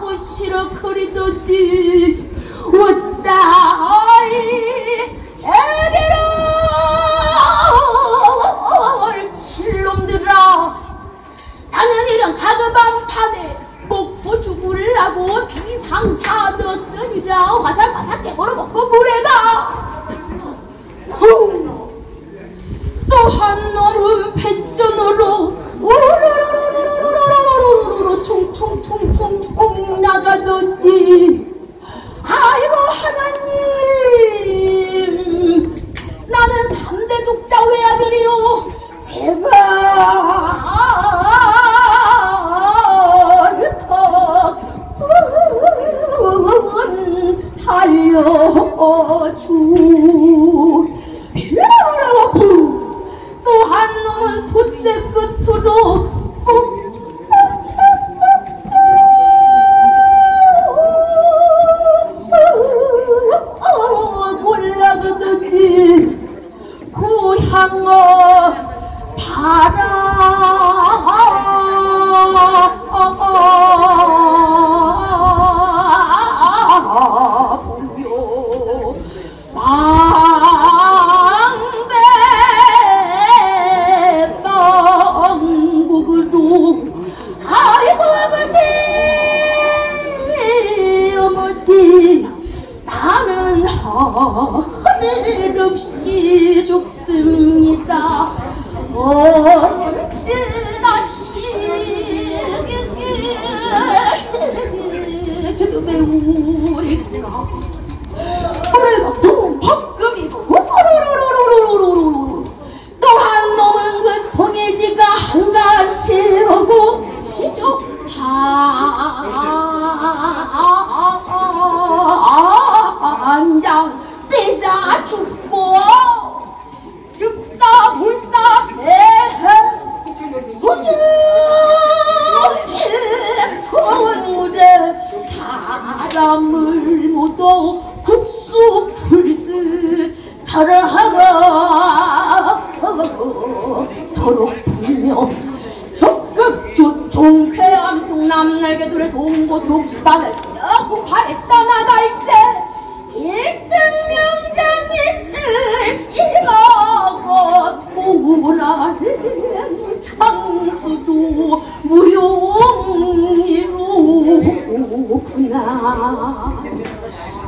부시러 거리더니 왔다이 제기를 칠놈들아 나는 이런 가급한 판에 먹고 죽으려고 비상사 넣었더니라 와삭와삭 깨물어 먹고 물에가 또 한 놈은 배전으로 우르르르르르르르르르 총총총총 나가더니 아이고 하나님 나는 3대 독자 외아들이요 제발 살려주 또 한 놈은 돛대 끝으로 올라가더니 고향어 바라보며 방배방국으로 아이고 아버지 어머니 나는 하늘 없이 죽습니다. 언제나 시기게 그놈의 우리가 우리가 또 벅금이고 또 한 놈은 그 통해지가 한가치 오고 시조 한장 빼다 죽고 죽다 물다 배해 소중히 부은 물에 사람을 모두 국수 풀듯 털어하고 도록 불며 적극 조총 회암통 남날개 둘의 송곳 독방을 저녁고 발에 떠나갈 때 1등 명장이 쓸기가고 오라는 창수도 무용이로구나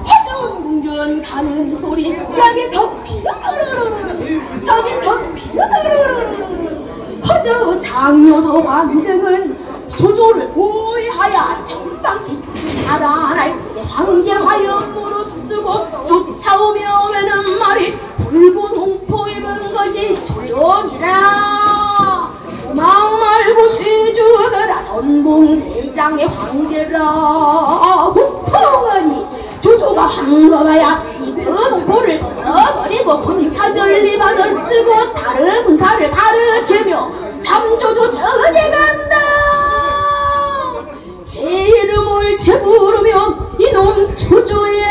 화전궁전 가는 소리 여기서 피르르르르 저기서 피르르르르 허저 장요서 왕정은 조조를 오해하여 정방지 알아날 때 황제하여 무릎 쓰고 쫓아오며 외는 말이 붉은 홍포 입은 것이 조조니라 도망 말고 쉬죽으라 선봉대장의 황제라 홍포하니 조조가 황거봐야 입은 홍포를 벗어버리고 군사전리 받아 쓰고 다른 군사를 가르치며 참조조 저게 간다 제 이름을 재부르면 이놈 조조야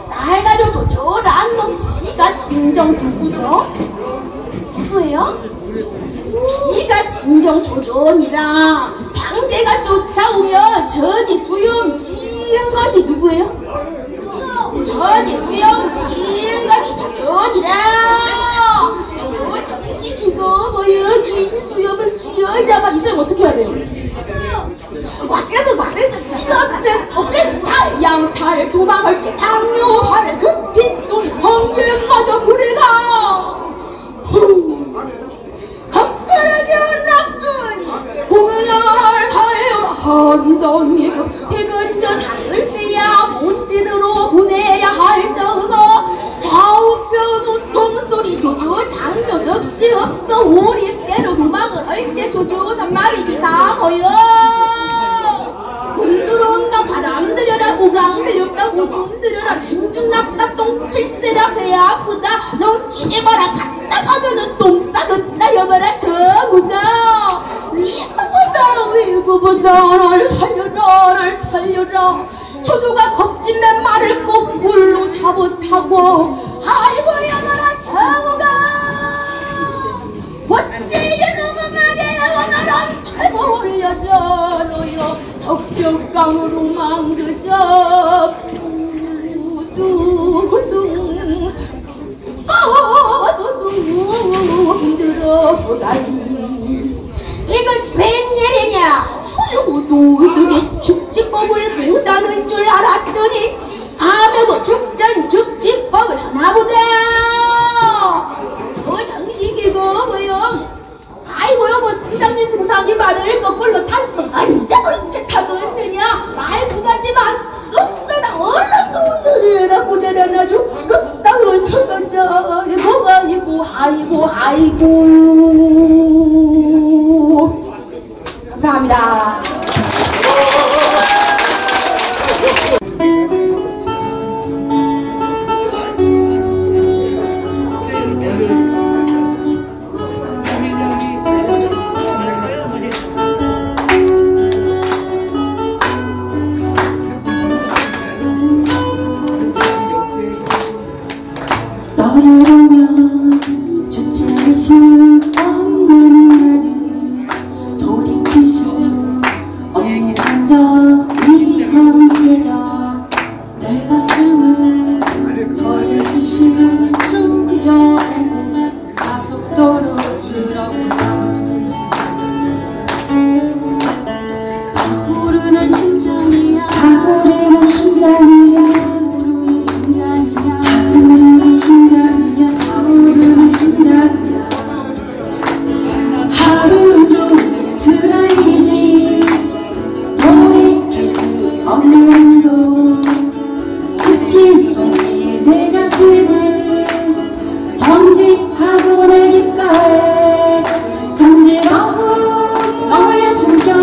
날 가져 조조란 놈 지가 진정 누구죠? 누구예요? 지가 진정 조조니라 황제가 쫓아오면 저기 수염 지은 것이 누구예요? 저기 수염 지은 것이 조조니라 조조 정시키고 뭐 여기 수염을 지어자가 이 사람 어떻게 해야 돼요? 와까도 말해도 지어라 아프다 배 아프다 넌 찌집어라 갔다 가면은 똥 싸겠다 여봐라 전부다 위구보다 날 살려라 초조가 겁진맨 말을 거꾸로 잡아타고 아이고 여봐라 정우가 어째 이놈의 오늘은 퇴보를 여자로요 적벽강으로만 그저 두둥두둥 들어보다니 이것이 웬일이냐 소유고 노숙의 축지법을 못하는 줄 알았더니 아무도 축전축지법을 하나보다 장식이고 뭐요 아이고요 뭐 승장님 승상이 말을 거꾸로 탔어 앉아 그렇게 타겠느냐 말고 가지만 쏙 빼다 얼른 보자란 아주 끝다고 서가자 아이고 감사합니다. 너를 보면 주체할 수 없는 나를 돌이킬 수 없는 감정이 함께져 내 가슴을 덜어주시는 춤이여 가속도로 들어온다 타오르는 심장이야 타오르는 심장이야 하루 종일 그라이지 돌이킬 수 없는 도 스친 손이 내 가슴을 정직하고 내 귓가에 간지러운 너의 숨결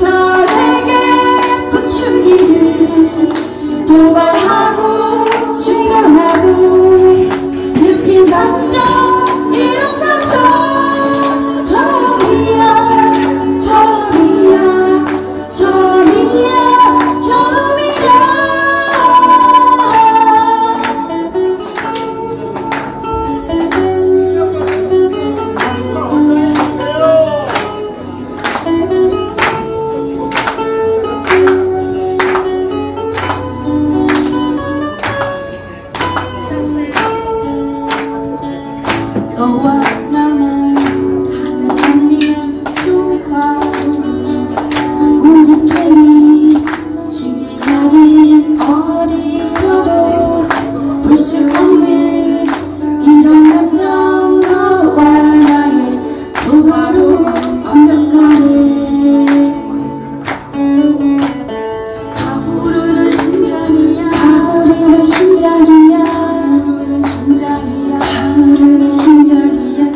나에게 부추기는 도발하고 충동하고 느낀 감정 이런 감정 너와 나만 하는 언니 조화도 우리끼리 신기하지 어디서도 볼 수 없는 이런 감정 너와 나의 조화로 완벽하네 타오르는 심장이야 타오르는 심장이야 타오르는 심장이야 타오르는 심장이야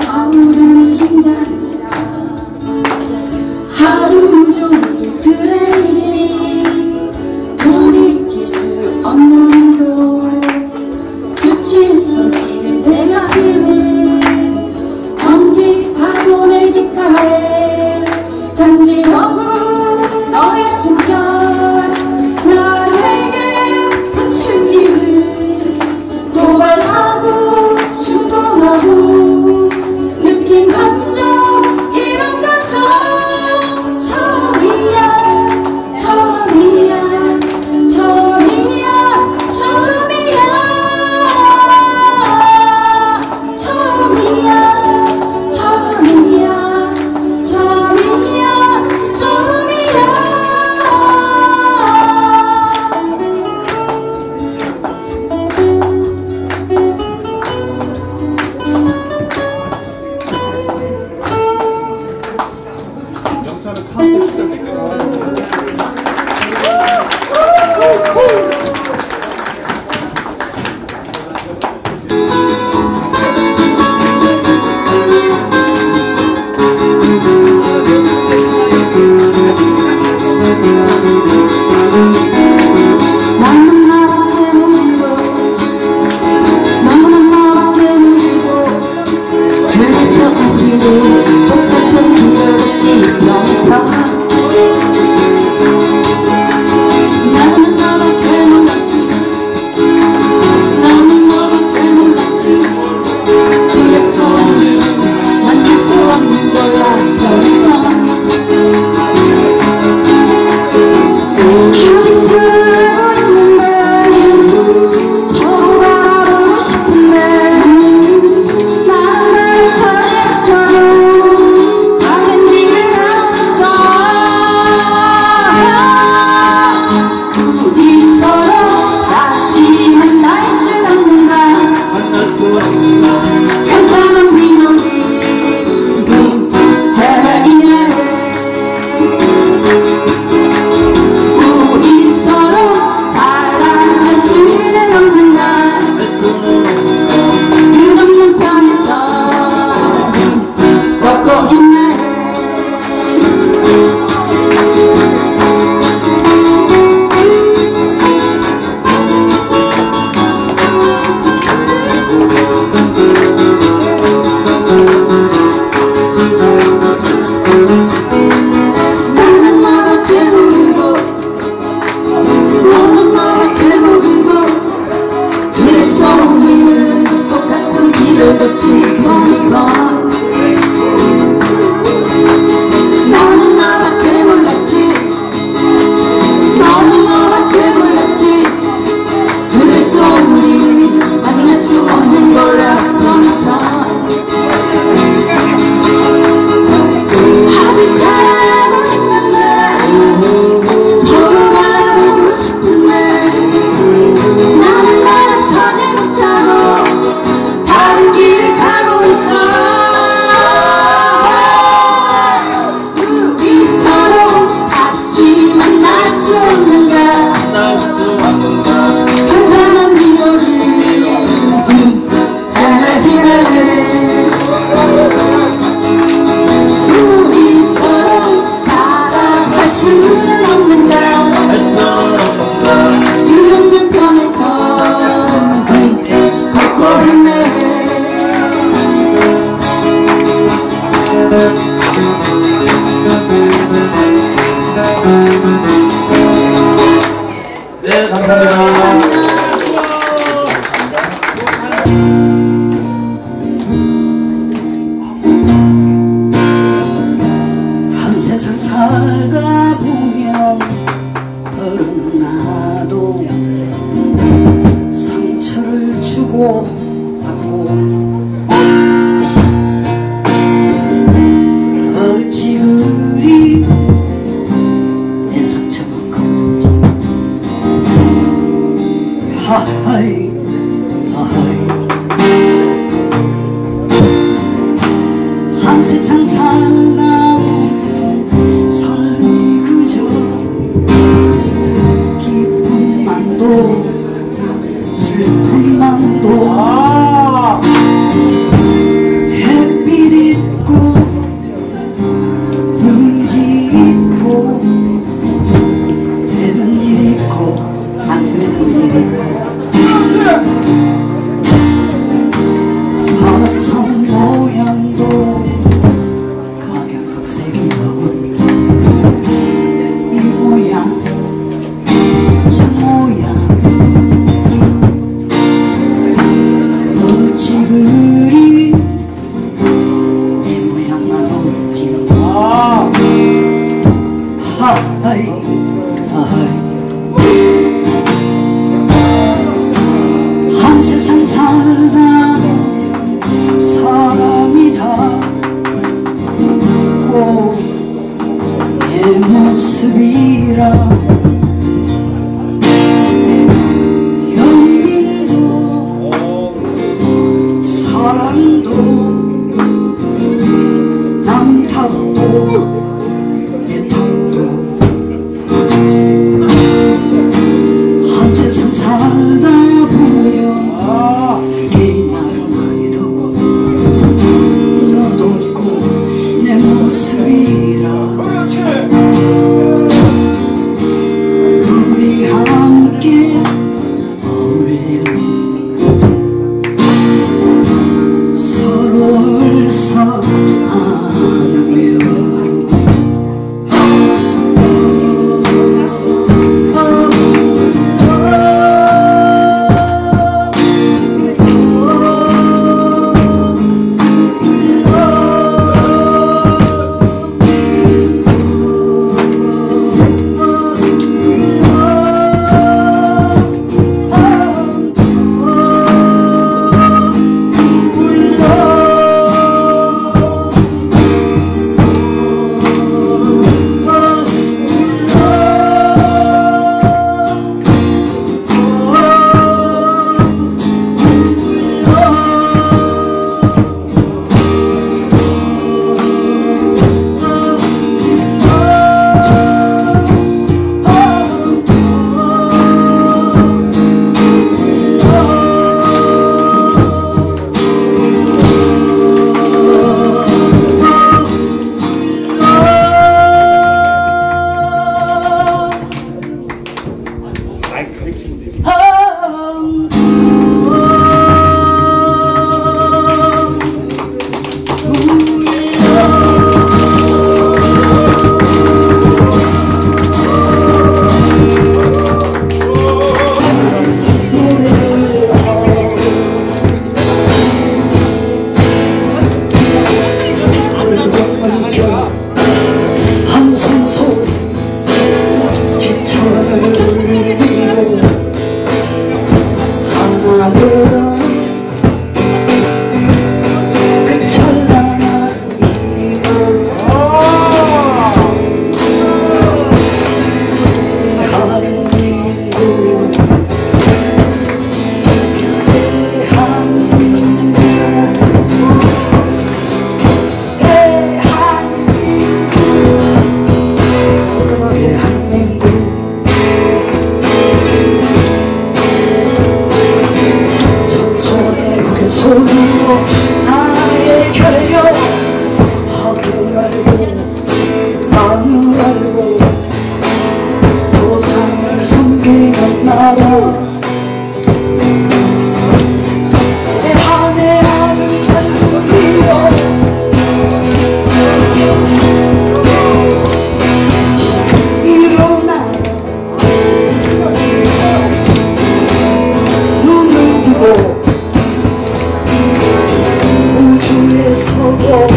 긁었지 멀리서 나는 나밖에 몰랐지 너는 너밖에 몰랐지 그래서 우리 만날 수 없는 거야 멀리서 아직 사랑하고 있는데 서로 바라보고 싶은데 나는 나서지 못하고 다른 길을 가고 있어 우리 서로 다시 만날 수 없는가 평범한 미워를 헤매히네 우리 서로 사랑할 수는 없는가 이런 편에서 걷고 있네 네, 감사합니다. 한 세상 살다 보면 어른 나도 몰래 상처를 주고 받고 어찌 그리 내 상처만 커졌지 하하이 하하이 한 세상 살다 보면 삶이 그저 기쁨만도 슬픔만도 햇빛 있고 은지 있고 되는 일 있고 안 되는 일 있고 사람 사는 모양도 각양각 손으로 나의 곁에요 하늘 알고 마음을 알고 조상을 섬기는 나라 내 하늘하는 달들이여 일어나라 눈을 뜨고 우주에 서고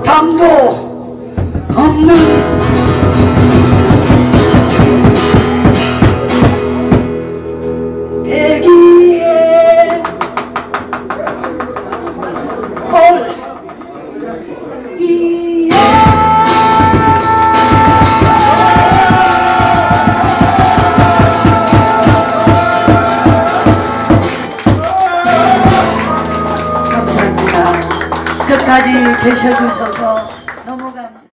담도 없는 애기의 얼이야. 감사합니다. 끝까지 계셔주셔서 너무 감사합니다.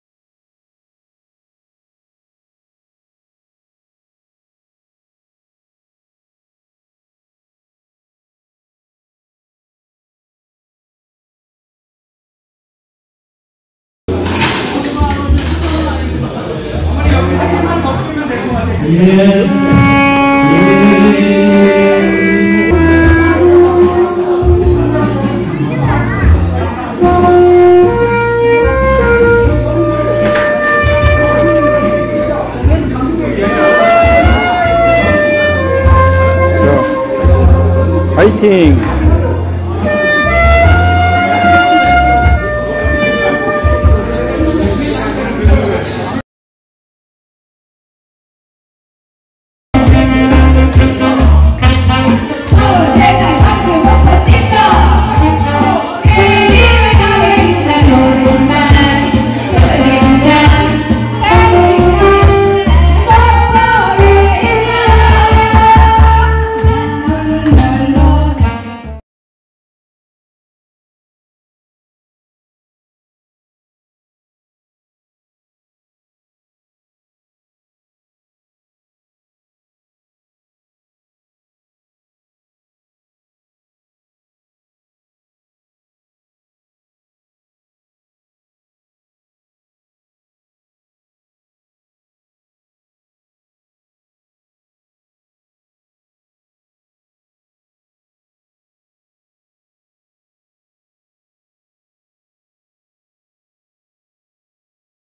파이팅!